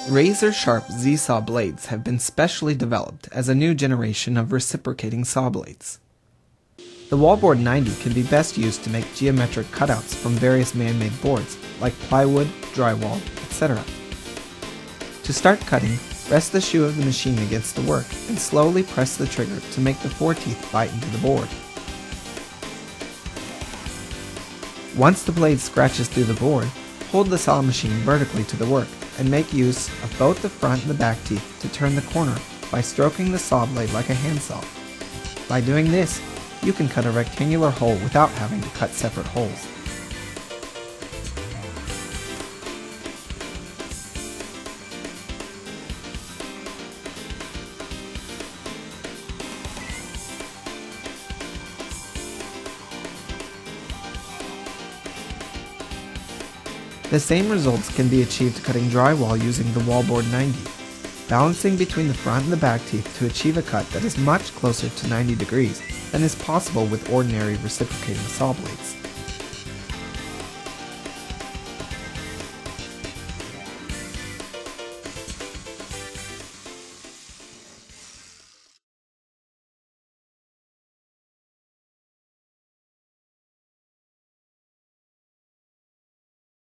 Razor-sharp ZETSAW blades have been specially developed as a new generation of reciprocating saw blades. The wallboard 90 can be best used to make geometric cutouts from various man-made boards like plywood, drywall, etc. To start cutting, rest the shoe of the machine against the work and slowly press the trigger to make the foreteeth bite into the board. Once the blade scratches through the board, hold the saw machine vertically to the work and make use of both the front and the back teeth to turn the corner by stroking the saw blade like a handsaw. By doing this, you can cut a rectangular hole without having to cut separate holes. The same results can be achieved cutting drywall using the wallboard 90, balancing between the front and the back teeth to achieve a cut that is much closer to 90 degrees than is possible with ordinary reciprocating saw blades.